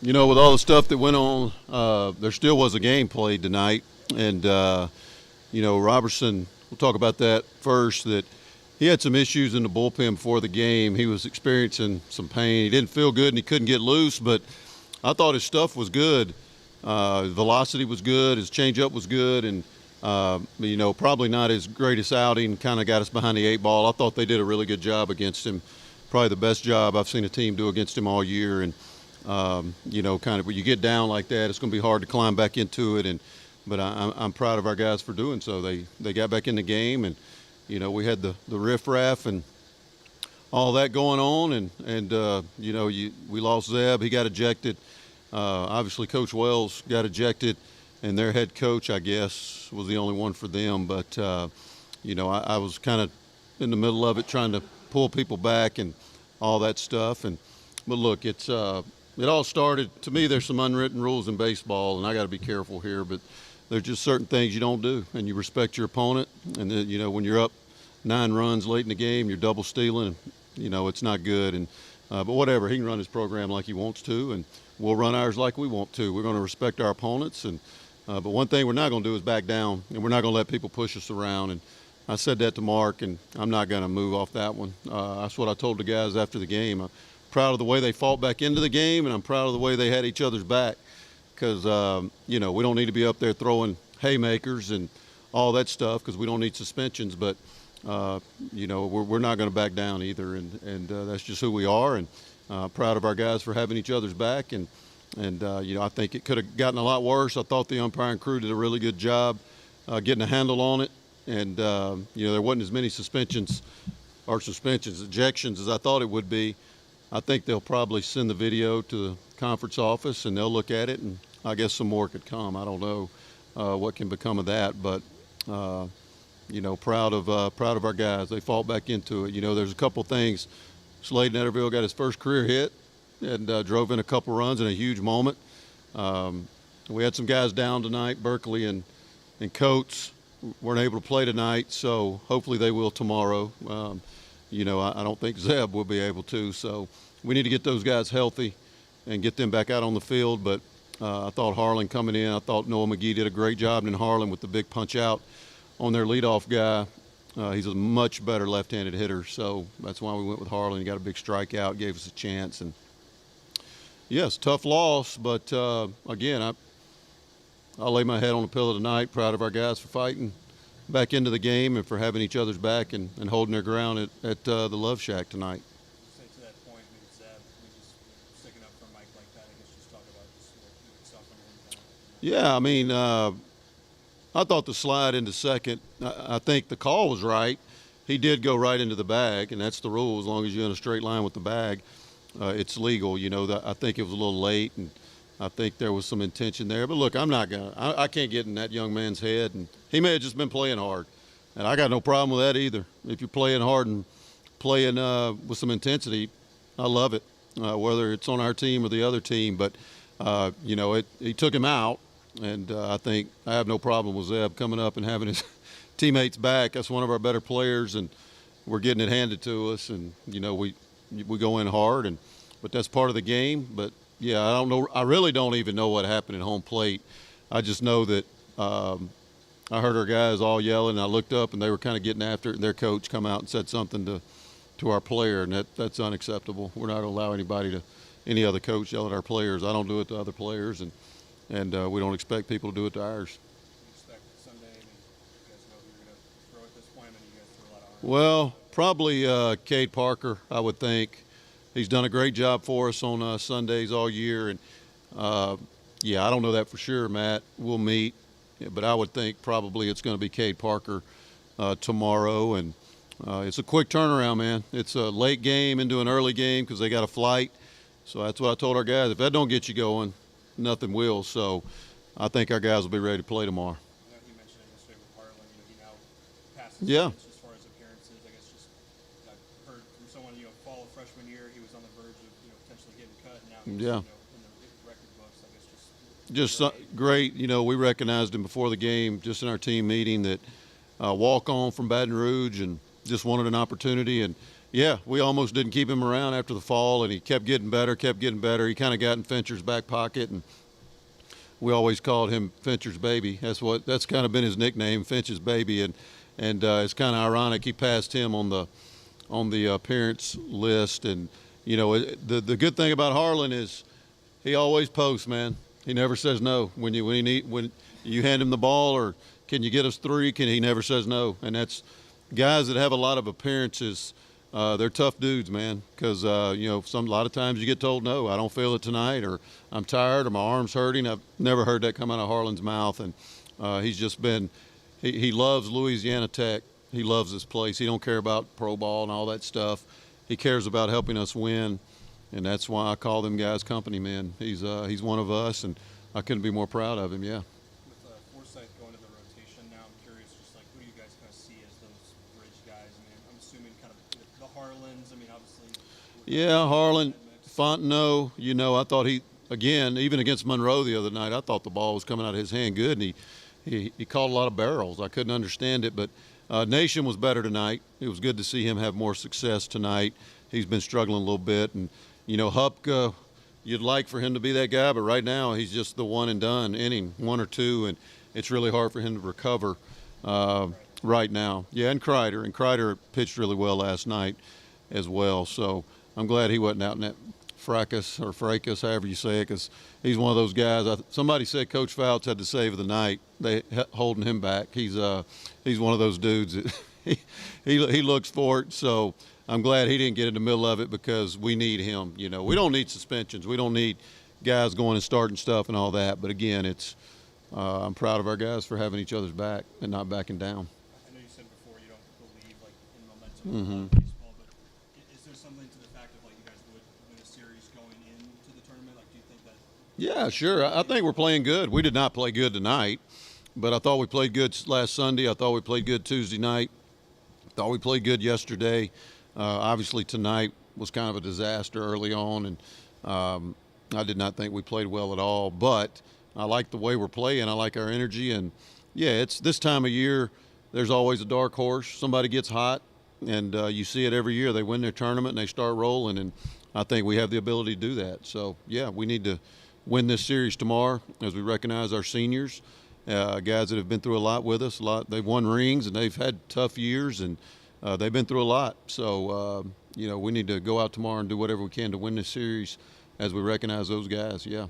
With all the stuff that went on, there still was a game played tonight. And, Robertson, we'll talk about that first, that he had some issues in the bullpen before the game. He was experiencing some pain. He didn't feel good and he couldn't get loose, but I thought his stuff was good. His velocity was good. His changeup was good. And, probably not his greatest outing, kind of got us behind the eight ball. I thought they did a really good job against him, probably the best job I've seen a team do against him all year. And, kind of when you get down like that, it's going to be hard to climb back into it. But I'm proud of our guys for doing so. They got back in the game, and, we had the riffraff and all that going on. We lost Zeb. He got ejected. Obviously, Coach Wells got ejected, and their head coach, I guess, was the only one for them. But, I was kind of in the middle of it trying to pull people back and all that stuff. But look, it all started, to me, there's some unwritten rules in baseball, and I got to be careful here, but there's just certain things you don't do, and you respect your opponent. And then, when you're up 9 runs late in the game, you're double stealing, it's not good. But whatever, he can run his program like he wants to, and we'll run ours like we want to. We're going to respect our opponents. But one thing we're not going to do is back down, and we're not going to let people push us around. And I said that to Mark, and I'm not going to move off that one. That's what I told the guys after the game. I'm proud of the way they fought back into the game, and I'm proud of the way they had each other's back, because, we don't need to be up there throwing haymakers and all that stuff, because we don't need suspensions. But, we're not going to back down either, and that's just who we are. And proud of our guys for having each other's back. And I think it could have gotten a lot worse. I thought the umpiring crew did a really good job getting a handle on it. And, there wasn't as many ejections as I thought it would be. I think they'll probably send the video to the conference office, and they'll look at it, and I guess some more could come. I don't know what can become of that, but, proud of our guys. They fought back into it. There's a couple things. Slade Netterville got his first career hit and drove in a couple runs in a huge moment. We had some guys down tonight. Berkeley and Coates weren't able to play tonight, so hopefully they will tomorrow. I don't think Zeb will be able to, so we need to get those guys healthy and get them back out on the field. But I thought Harlan coming in, I thought Noah McGee did a great job in Harlan with the big punch out on their leadoff guy. He's a much better left-handed hitter, so that's why we went with Harlan. He got a big strikeout, gave us a chance. And yes, tough loss, but again, I'll lay my head on the pillow tonight. Proud of our guys for fighting back into the game and for having each other's back and holding their ground at the Love Shack tonight. Say to that point, we just sticking up for Mike like that. I guess just talk about just yourself and him. Yeah, I mean, I thought the slide into second, I think the call was right. He did go right into the bag, and that's the rule. As long as you're in a straight line with the bag, it's legal. I think it was a little late, and I think there was some intention there. But look, I can't get in that young man's head, and he may have just been playing hard, and I got no problem with that either. If you're playing hard and playing with some intensity, I love it, whether it's on our team or the other team. But he took him out, and I think I have no problem with Zeb coming up and having his teammates back. That's one of our better players, and we're getting it handed to us, and we go in hard, but that's part of the game. But yeah, I don't know. I really don't even know what happened at home plate. I just know that I heard our guys all yelling, and I looked up, and they were kind of getting after it, and their coach come out and said something to our player, and that's unacceptable. We're not going to allow any other coach yell at our players. I don't do it to other players, and we don't expect people to do it to ours. You expect Sunday, you guys know who you're going to throw at this point. You guys threw a lot of Well, probably Cade Parker, I would think. He's done a great job for us on Sundays all year. And, I don't know that for sure, Matt. We'll meet. But I would think probably it's going to be Cade Parker tomorrow. And it's a quick turnaround, man. It's a late game into an early game because they got a flight. So that's what I told our guys. If that don't get you going, nothing will. So I think our guys will be ready to play tomorrow. I know you mentioned it yesterday with Harlan. He now passes Yeah. as far as appearances. I guess just I've heard from someone, fall of freshman year, he was on the verge of potentially getting cut, and now he's Yeah. In the record books. I guess just Great. We recognized him before the game, just in our team meeting, that walk on from Baton Rouge, and just wanted an opportunity. And Yeah, we almost didn't keep him around after the fall, and he kept getting better, kept getting better. He kind of got in Fincher's back pocket, and we always called him Fincher's baby. That's kind of been his nickname, Finch's baby, and it's kind of ironic he passed him on the appearance list. And you know, the good thing about Harlan is he always posts, man. He never says no when you hand him the ball, or can you get us three? He never says no, and that's guys that have a lot of appearances. They're tough dudes, man, because you know, a lot of times you get told no, I don't feel it tonight, or I'm tired, or my arm's hurting. I've never heard that come out of Harlan's mouth, and he's just been he loves Louisiana Tech. He loves this place. He don't care about pro ball and all that stuff. He cares about helping us win, and that's why I call them guys company, man. He's one of us, and I couldn't be more proud of him. Yeah. With Forsythe going to the rotation now, I'm curious, just like who do you guys kind of see as those bridge guys? I mean, I'm assuming kind of the Harlans. I mean, obviously. Yeah, Harlan, Fontenot. You know, I thought again, even against Monroe the other night, I thought the ball was coming out of his hand good, and he caught a lot of barrels. I couldn't understand it, but Nation was better tonight. It was good to see him have more success tonight. He's been struggling a little bit, and you know, Hupka, you'd like for him to be that guy, but right now he's just the one and done inning, one or two, and it's really hard for him to recover right now. Yeah, and Kreider pitched really well last night as well. So I'm glad he wasn't out in that fracas, however you say it, because he's one of those guys. Somebody said Coach Fouts had the save of the night. They holding him back. He's one of those dudes that he looks for it. So I'm glad he didn't get in the middle of it, because we need him. You know, we don't need suspensions. We don't need guys going and starting stuff and all that. But again, I'm proud of our guys for having each other's back and not backing down. I know you said before you don't believe like in momentum in baseball, but is there something to the fact of like you guys would win a series going into the tournament? Like, do you think that? Yeah, sure. I think we're playing good. We did not play good tonight, but I thought we played good last Sunday. I thought we played good Tuesday night. I thought we played good yesterday. Obviously, tonight was kind of a disaster early on, and I did not think we played well at all. But I like the way we're playing. I like our energy, and yeah, it's this time of year. There's always a dark horse. Somebody gets hot, and you see it every year. They win their tournament and they start rolling, and I think we have the ability to do that. So yeah, we need to win this series tomorrow as we recognize our seniors, guys that have been through a lot with us. They've won rings and they've had tough years, and they've been through a lot. So you know, we need to go out tomorrow and do whatever we can to win this series as we recognize those guys. Yeah.